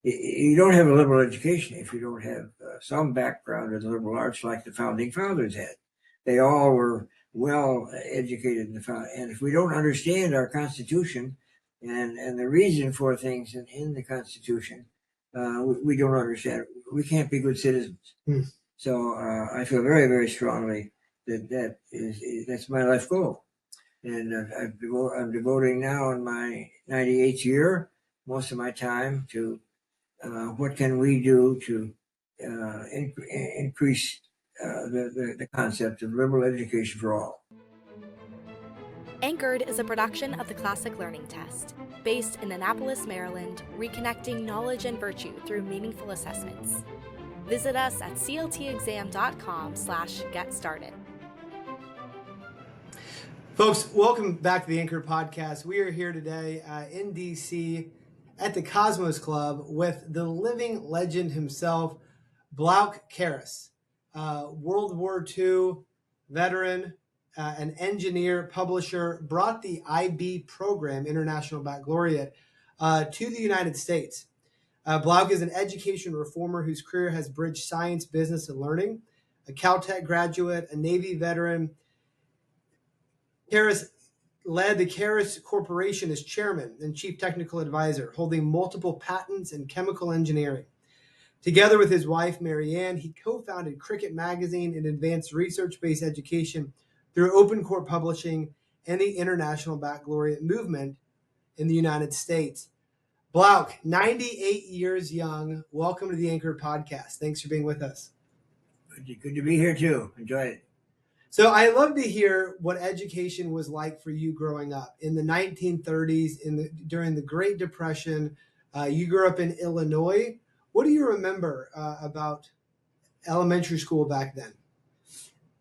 you don't have a liberal education if you don't have some background in the liberal arts like the founding fathers had. They all were well educated in the founding. And if we don't understand our Constitution and the reason for things in the Constitution, we don't understand. We can't be good citizens. So I feel very, very strongly that's my life goal. And I'm devoting now in my 98th year most of my time to what can we do to increase the concept of liberal education for all. Anchored is a production of the Classic Learning Test, based in Annapolis, Maryland, reconnecting knowledge and virtue through meaningful assessments. Visit us at cltexam.com/get-started. Folks, welcome back to the Anchor Podcast. We are here today in D.C. at the Cosmos Club with the living legend himself, Blouke Carus, World War II veteran, an engineer, publisher, brought the IB program, International Baccalaureate, to the United States. Blouke is an education reformer whose career has bridged science, business, and learning. A Caltech graduate, a Navy veteran, Carus led the Carus Corporation as chairman and chief technical advisor, holding multiple patents in chemical engineering. Together with his wife, Marianne, he co-founded Cricket Magazine and advanced research-based education through Open Core Publishing and the International Baccalaureate movement in the United States. Blouke, 98 years young. Welcome to the Anchor Podcast. Thanks for being with us. Good to be here too. Enjoy it. So I love to hear what education was like for you growing up in the 1930s, during the Great Depression. You grew up in Illinois. What do you remember about elementary school back then?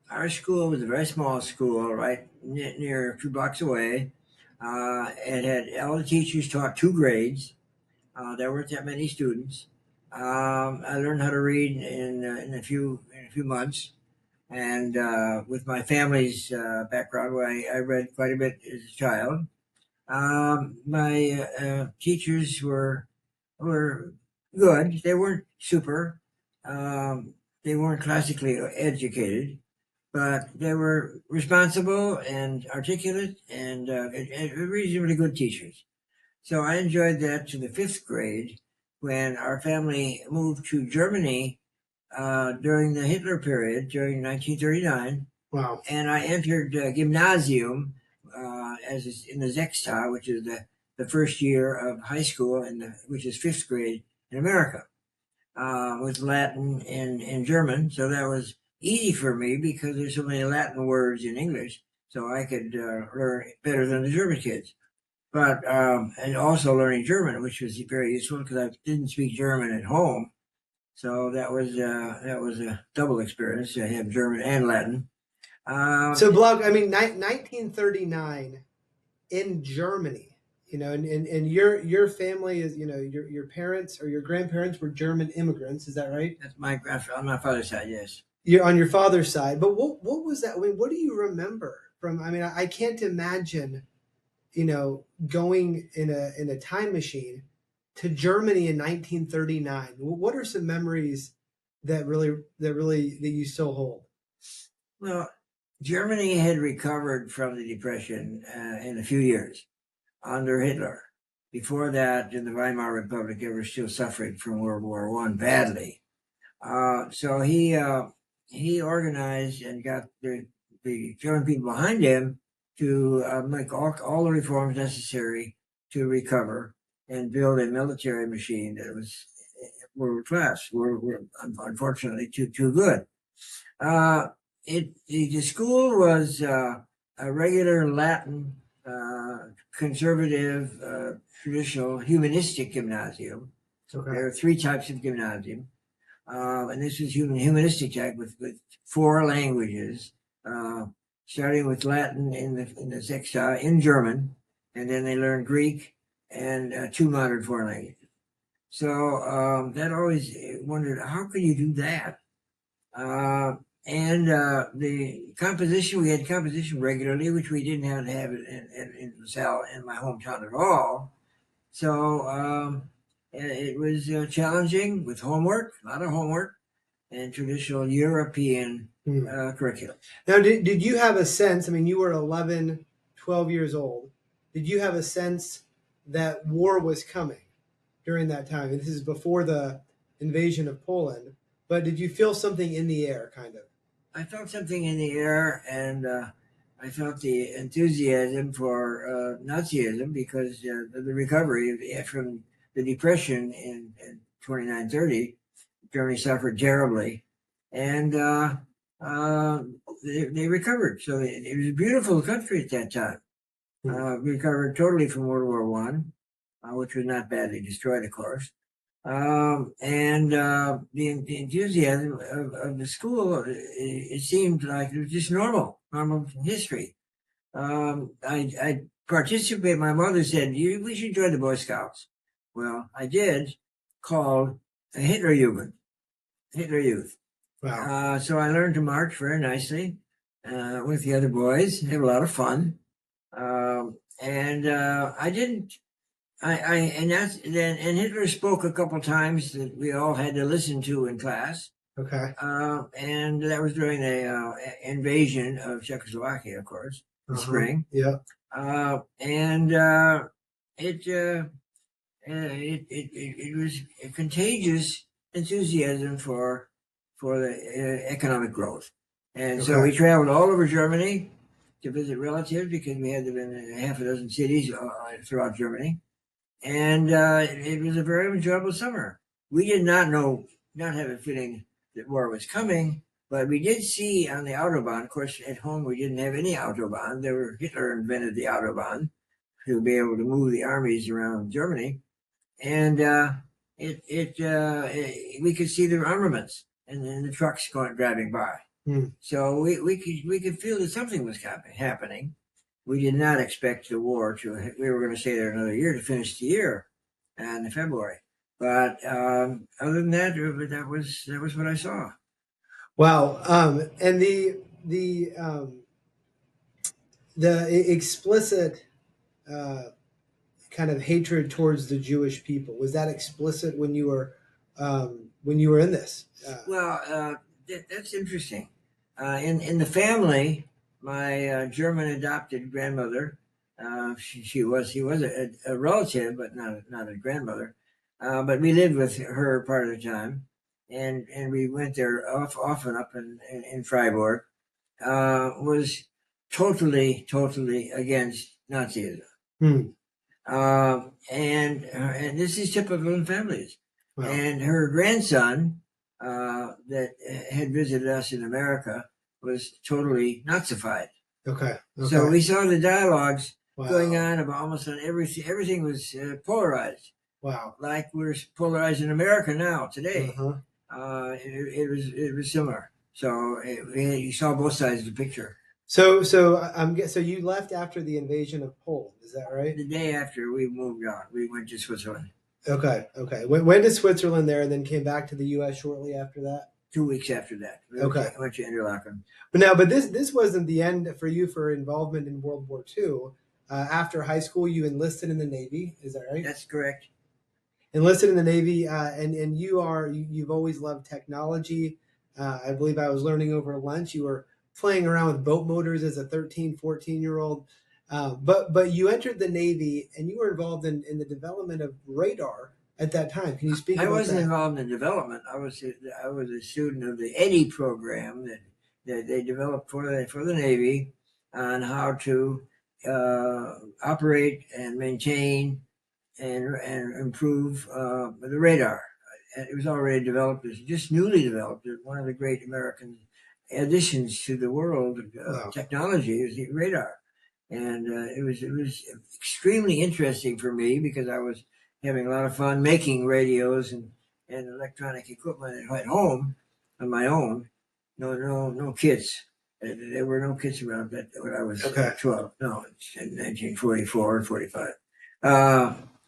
Our school was a very small school, right near 2 blocks away. It had all the teachers taught 2 grades. There weren't that many students. I learned how to read in a few months, and with my family's background, where I read quite a bit as a child. My teachers were good. They weren't super. They weren't classically educated, but they were responsible and articulate and reasonably good teachers. So I enjoyed that to the 5th grade when our family moved to Germany during the Hitler period, during 1939. Wow. And I entered gymnasium as in the Sechste, which is the first year of high school, which is 5th grade in America, with Latin and German. So that was easy for me because there's so many Latin words in English, so I could learn better than the German kids. But and also learning German, which was very useful because I didn't speak German at home. So that was a double experience to have German and Latin. So Blouke, I mean, 1939 in Germany, and your family is, your parents or your grandparents were German immigrants. Is that right? That's on my father's side, yes. You're on your father's side, but what was that? I mean, what do you remember from? I mean, I can't imagine, going in a time machine to Germany in 1939. What are some memories that you still hold? Well, Germany had recovered from the Depression in a few years under Hitler. Before that, in the Weimar Republic, they were still suffering from World War I badly. So he organized and got the German people behind him to make all the reforms necessary to recover and build a military machine that was world class. We're unfortunately too good. The school was a regular Latin, conservative, traditional humanistic gymnasium. Okay. There are 3 types of gymnasium, and this was humanistic type with 4 languages, starting with Latin in the Sechste, in German, and then they learned Greek and 2 modern foreign languages. So that always wondered, how could you do that? And the composition, we had composition regularly, which we didn't have in LaSalle, in my hometown at all. So It was challenging with homework, a lot of homework, and traditional European curriculum. Now, did you have a sense, I mean, you were 11, 12 years old. Did you have a sense that war was coming during that time? And this is before the invasion of Poland, but did you feel something in the air, kind of? I felt something in the air, and I felt the enthusiasm for Nazism because the recovery from the Depression in 29-30, Germany suffered terribly, and they recovered. So it was a beautiful country at that time. Recovered totally from World War One, which was not badly destroyed, of course. And the enthusiasm of the school, it seemed like it was just normal history. I participated. My mother said, we should join the Boy Scouts. Well, I did, called Hitler Youth. Wow. So I learned to march very nicely with the other boys, have a lot of fun. And Hitler spoke a couple times that we all had to listen to in class. Okay. And that was during the invasion of Czechoslovakia, of course, in the spring. Yeah. It was a contagious enthusiasm for the economic growth. And so we traveled all over Germany to visit relatives because we had them in half a dozen cities throughout Germany. And it was a very enjoyable summer. We did not have a feeling that war was coming, but we did see on the Autobahn, of course, at home we didn't have any Autobahn. Hitler invented the Autobahn to be able to move the armies around Germany. And we could see their armaments and then the trucks driving by. So we could feel that something was happening. We did not expect the war we were going to stay there another year to finish the year in February. But other than that, that was what I saw. Wow. And the explicit kind of hatred towards the Jewish people, was that explicit when you were in this? That's interesting. In the family, my German adopted grandmother, she was a relative, but not a grandmother. But we lived with her part of the time, and we went there often up in Freiburg. Was totally against Nazism. And this is typical in families. Wow. And her grandson that had visited us in America was totally Nazified. Okay. So we saw the dialogues going on about almost on everything. Everything was polarized. Wow. Like we're polarized in America now, today. It was similar. So you saw both sides of the picture. So you left after the invasion of Poland, is that right? The day after we moved on, we went to Switzerland. Okay. Went to Switzerland there and then came back to the U.S. shortly after that? 2 weeks after that. I went to Interlaken. But this wasn't the end for you for involvement in World War II. After high school, you enlisted in the Navy, is that right? That's correct. Enlisted in the Navy, and you've always loved technology. I believe I was learning over lunch. You were playing around with boat motors as a 13, 14-year-old. But you entered the Navy and you were involved in the development of radar at that time. Can you speak about that? I wasn't involved in development. I was a student of the EDDI program that they developed for the Navy on how to operate and maintain and improve the radar. It was already developed. It was just newly developed. One of the great American additions to the world of technology is the radar. And it was extremely interesting for me because I was having a lot of fun making radios and electronic equipment at home on my own. No kits. There were no kits around that when I was 12. No, it's in 1944 and 45.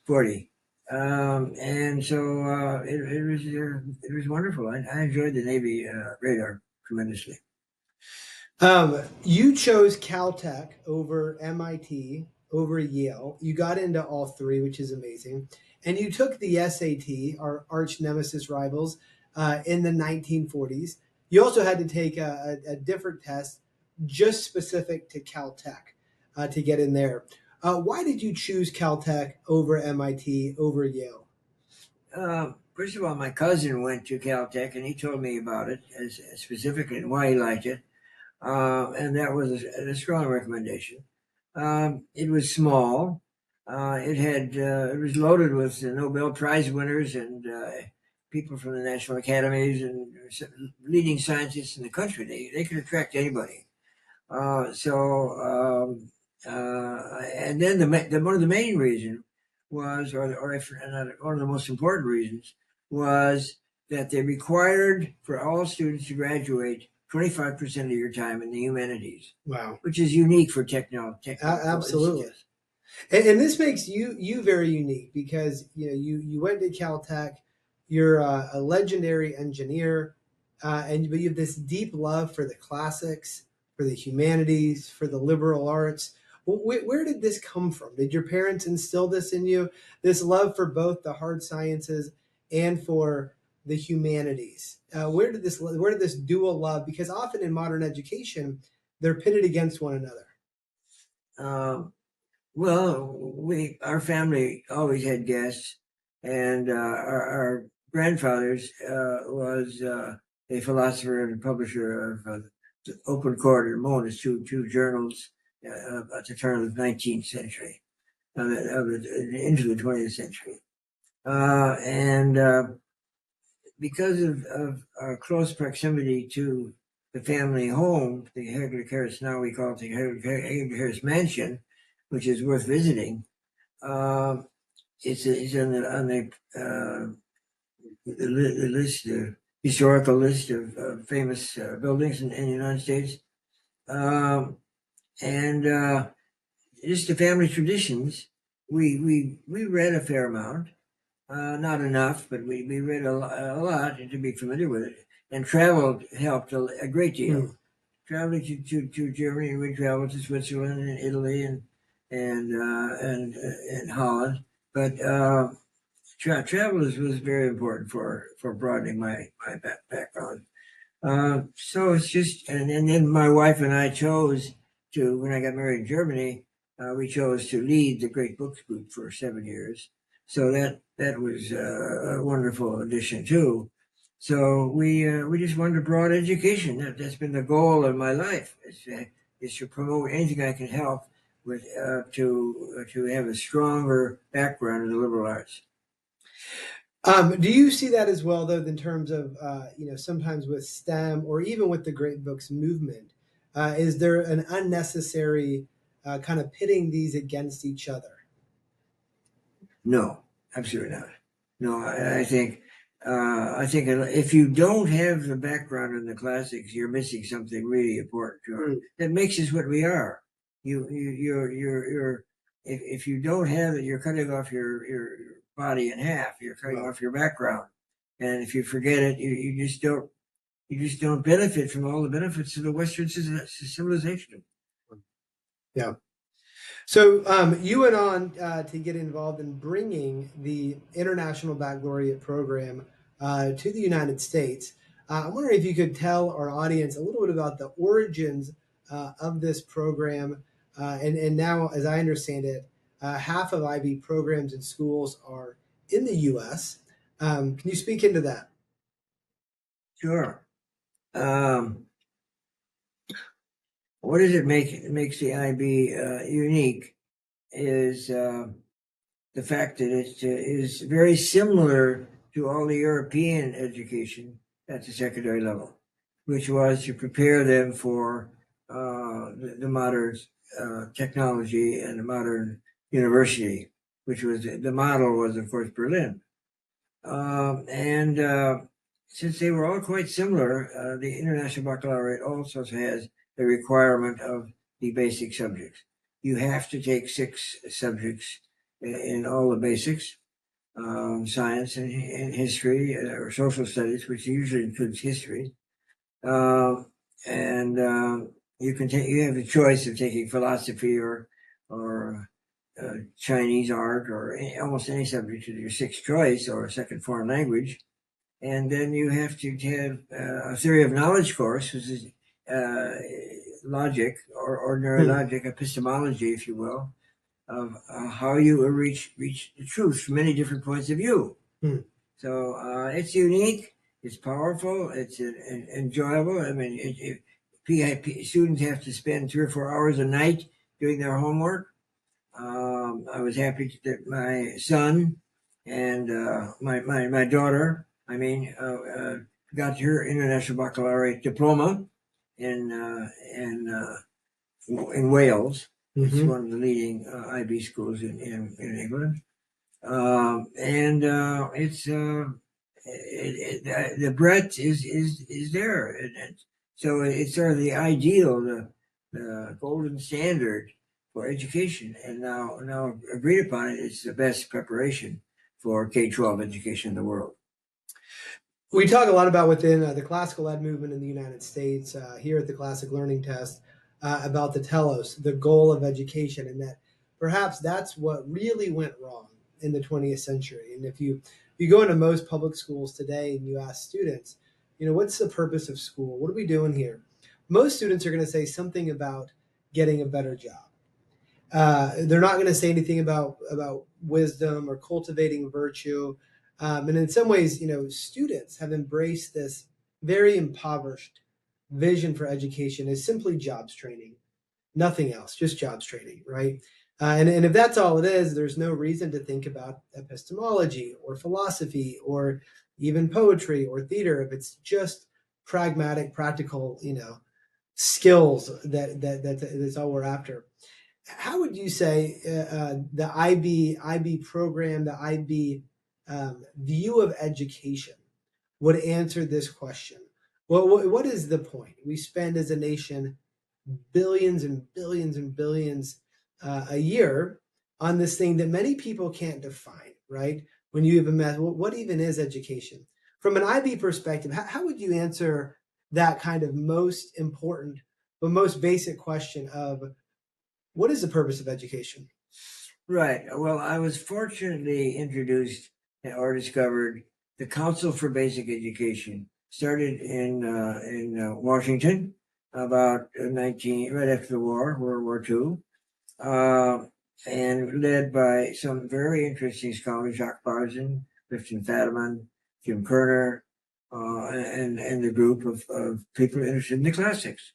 40. And so it was wonderful. I enjoyed the Navy radar tremendously. You chose Caltech over MIT, over Yale. You got into all three, which is amazing. And you took the SAT, our arch nemesis rivals, in the 1940s. You also had to take a different test just specific to Caltech to get in there. Why did you choose Caltech over MIT, over Yale? First of all, my cousin went to Caltech, and he told me about it specifically and why he liked it, and that was a strong recommendation. It was small. It was loaded with Nobel Prize winners and people from the national academies and leading scientists in the country. They could attract anybody. And then one of the main reasons was, or if not one of the most important reasons, was that they required for all students to graduate 25% of your time in the humanities. Wow. Which is unique for technology. Absolutely. And this makes you very unique because you went to Caltech, you're a legendary engineer, but you have this deep love for the classics, for the humanities, for the liberal arts. Where did this come from? Did your parents instill this in you? This love for both the hard sciences and for the humanities. Where did this dual love? Because often in modern education, they're pitted against one another. Well, our family always had guests, and our grandfather's was a philosopher and publisher of Open Court and Monas, two journals at the turn of the 19th century, into the 20th century. And because of our close proximity to the family home, the Blouke Carus, now we call it the Blouke Carus Mansion, which is worth visiting. It's on the list, historical list of famous buildings in the United States. And just the family traditions, we read a fair amount, not enough, but we read a lot to be familiar with it. And travel helped a great deal. Traveling to Germany, we traveled to Switzerland and Italy and Holland. But travel was very important for broadening my background. So it's just, and then my wife and I chose to, when I got married in Germany, we chose to lead the Great Books Group for 7 years. So that was a wonderful addition too. So we just wanted a broad education. That's been the goal of my life. Is to promote anything I can help with to have a stronger background in the liberal arts. Do you see that as well, though, in terms of sometimes with STEM or even with the Great Books movement? Is there an unnecessary kind of pitting these against each other? No, absolutely not. No, I think if you don't have the background in the classics, you're missing something really important to it. That makes us what we are. If you don't have it, you're cutting off your body in half. You're cutting off your background, and if you forget it, you just don't benefit from all the benefits of the Western civilization. Yeah. So you went on to get involved in bringing the International Baccalaureate program to the United States. I'm wondering if you could tell our audience a little bit about the origins of this program. And now, as I understand it, half of IB programs and schools are in the U.S. Can you speak into that? Sure. What does it makes the IB unique is the fact that it is very similar to all the European education at the secondary level, which was to prepare them for the modern technology and the modern university, which was the model was, of course, Berlin. And since they were all quite similar, the International Baccalaureate also has the requirement of the basic subjects. You have to take 6 subjects in all the basics, science and history or social studies, which usually includes history. And you have the choice of taking philosophy or Chinese art or almost any subject to your sixth choice or a second foreign language. And then you have to have a theory of knowledge course, which is logic or ordinary logic, epistemology, if you will, of how you reach the truth from many different points of view. So it's unique, it's powerful, it's enjoyable. I mean, students have to spend 3 or 4 hours a night doing their homework. I was happy that my son and my daughter, got her international baccalaureate diploma in Wales. It's one of the leading IB schools in England. The breadth is there. So it's sort of the ideal, the golden standard for education. And now agreed upon, it's the best preparation for K-12 education in the world. We talk a lot about within the classical ed movement in the United States, here at the Classic Learning Test, about the telos, the goal of education, and that perhaps that's what really went wrong in the 20th century. And if you go into most public schools today and you ask students, what's the purpose of school? What are we doing here? Most students are going to say something about getting a better job. They're not going to say anything about wisdom or cultivating virtue. And in some ways, students have embraced this very impoverished vision for education as simply jobs training, nothing else, just jobs training, right? And if that's all it is, there's no reason to think about epistemology or philosophy or even poetry or theater if it's just pragmatic, practical, skills that's all we're after. How would you say the IB program, the IB view of education would answer this question? Well, what is the point? We spend as a nation billions and billions and billions a year on this thing that many people can't define, right? When you even ask, what even is education? From an IB perspective, how would you answer that kind of most important, but most basic question of what is the purpose of education? Right. Well, I was fortunately introduced or discovered the Council for Basic Education. Started in Washington about right after the war, World War II, and led by some very interesting scholars, Jacques Barzin, Clifton Fadiman, Jim Kerner, and the group of people interested in the classics.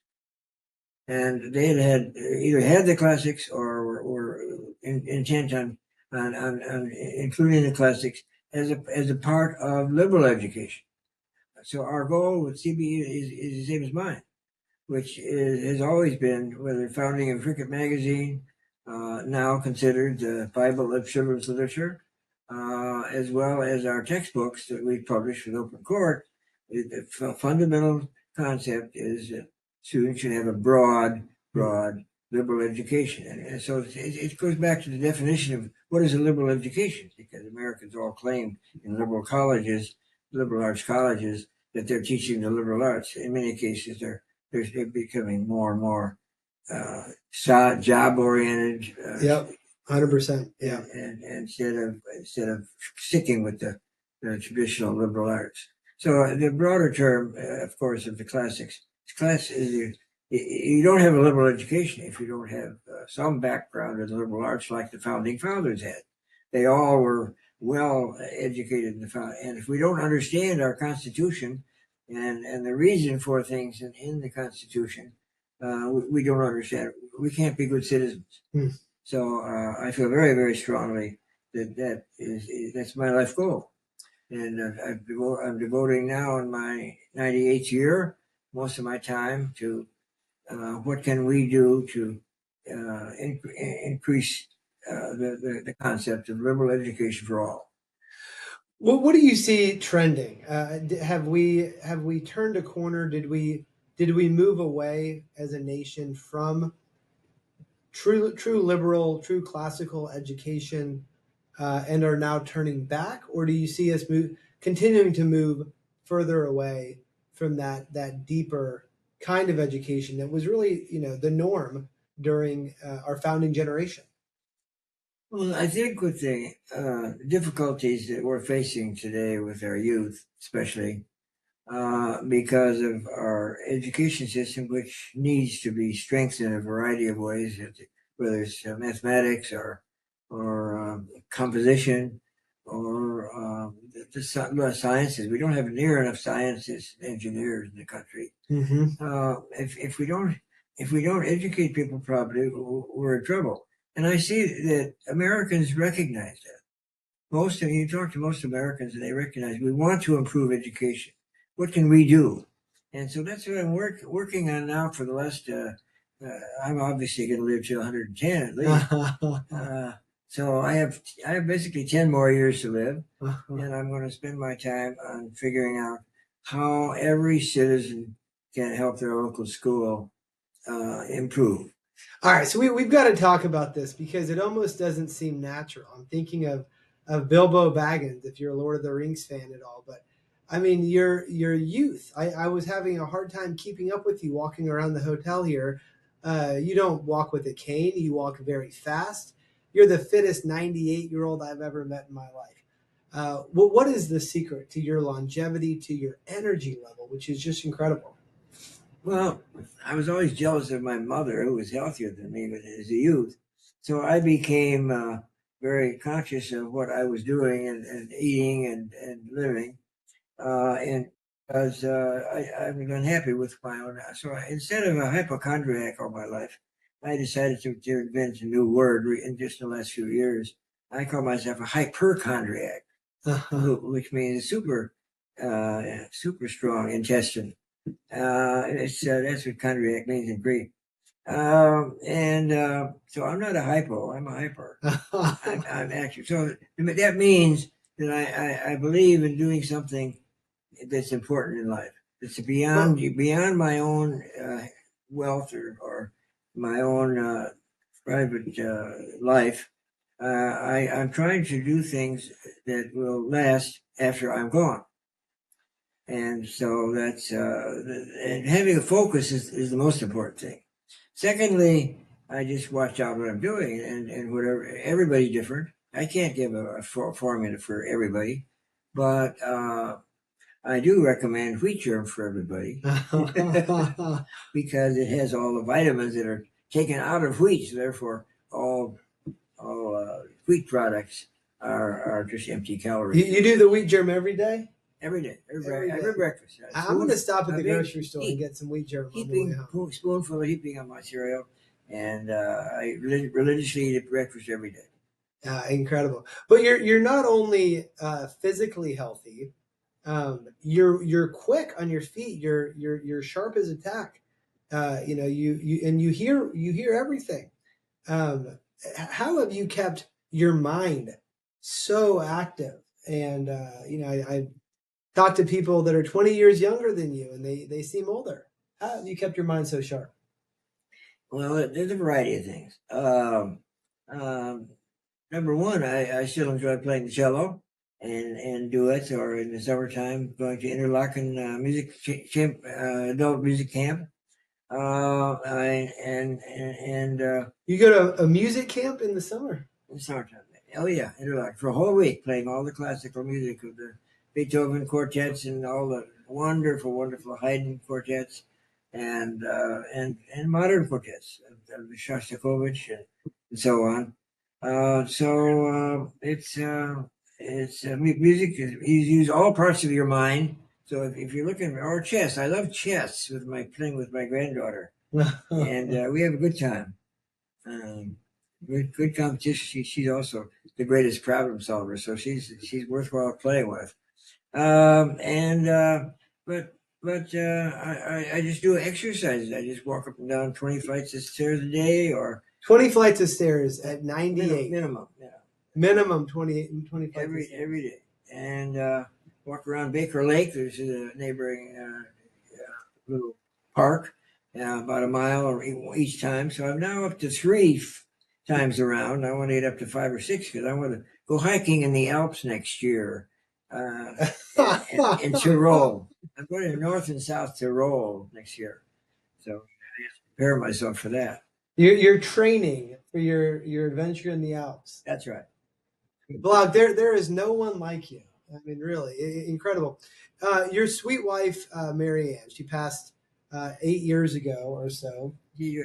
And they had either had the classics or were intent on including the classics as a part of liberal education. So our goal with CBE is the same as mine, which has always been, whether founding of Cricket Magazine, now considered the Bible of children's literature, as well as our textbooks that we publish with Open Court. The fundamental concept is that students should have a broad liberal education. And so it goes back to the definition of what is a liberal education, because Americans all claim in liberal arts colleges, that they're teaching the liberal arts. In many cases, they're becoming more and more job oriented. Yep, 100%. Yeah, and instead of sticking with the traditional liberal arts. So the broader term, of course, of the classics, you don't have a liberal education if you don't have some background in the liberal arts, like the founding fathers had. They all were well educated in the founding, and if we don't understand our Constitution and the reason for things in the Constitution, we don't understand. We can't be good citizens. So I feel very, very strongly that's my life goal, and I'm devoting now in my 98th year most of my time to what can we do to increase the concept of liberal education for all. Well, what do you see trending? Have we turned a corner? Did we move away as a nation from true liberal, true classical education, and are now turning back, or do you see us continuing to move further away from that deeper kind of education that was really the norm during our founding generation? Well, I think with the difficulties that we're facing today with our youth, especially because of our education system, which needs to be strengthened in a variety of ways, whether it's mathematics or composition or the sciences. We don't have near enough scientists and engineers in the country. If we don't educate people properly, we're in trouble. And I see that Americans recognize that. You talk to most Americans, and they recognize we want to improve education. What can we do? And so that's what I'm working on now for the last. I'm obviously going to live to 110 at least. So I have basically 10 more years to live, and I'm going to spend my time on figuring out how every citizen can help their local school improve. All right, so we've got to talk about this because it almost doesn't seem natural. I'm thinking of Bilbo Baggins, if you're a Lord of the Rings fan at all. But I mean, your youth. I was having a hard time keeping up with you walking around the hotel here. You don't walk with a cane. You walk very fast. You're the fittest 98-year-old I've ever met in my life. What is the secret to your longevity, to your energy level, which is just incredible? Well, I was always jealous of my mother, who was healthier than me as a youth. So I became very conscious of what I was doing and eating and living. And because I was unhappy with my own. So instead of a hypochondriac all my life, I decided to invent a new word in just the last few years. I call myself a hyperchondriac, which means super strong intestine. That's what chondriac means in Greek. So I'm not a hypo, I'm a hyper. I'm actually, so that means that I believe in doing something that's important in life. It's beyond my own wealth or my own private life. I'm trying to do things that will last after I'm gone. And so that's and having a focus is the most important thing. Secondly, I just watch out what I'm doing and whatever. Everybody's different. I can't give a formula for everybody, but I do recommend wheat germ for everybody because it has all the vitamins that are taken out of wheat. So therefore, all wheat products are just empty calories. You do the wheat germ every day? Every day. Every breakfast. I'm going to stop at the grocery store and get some wheat germ. Spoonful of heaping on my cereal, and I religiously eat at breakfast every day. Incredible. But you're not only physically healthy, you're quick on your feet. You're sharp as a tack. You hear everything. How have you kept your mind so active? And I talk to people that are 20 years younger than you, and they seem older. How have you kept your mind so sharp? Well, there's a variety of things. Number one, I still enjoy playing the cello and duets, or in the summertime going to Interlochen adult music camp. You go to a music camp in the summer? In the summertime. Oh yeah, Interlochen for a whole week, playing all the classical music of the Beethoven quartets and all the wonderful Haydn quartets and modern quartets of Shostakovich and so on. It's music. You use all parts of your mind. So if you're looking or chess, I love chess playing with my granddaughter, and we have a good time. Good competition. She's also the greatest problem solver, so she's worthwhile playing with. But I just do exercises. I just walk up and down 20 flights of stairs a day, or 20 flights of stairs at 98 minimum. Yeah, minimum 28 and 25 every day, and walk around Baker Lake. There's a neighboring little park, about a mile each time. So I'm now up to 3 times around. I want to get up to 5 or 6 because I want to go hiking in the Alps next year. In Tyrol. I'm going to North and South Tyrol next year. So I have to prepare myself for that. You're training for your adventure in the Alps. That's right. Blouke, there is no one like you. I mean, really, incredible. Your sweet wife, Mary Ann, she passed 8 years ago or so.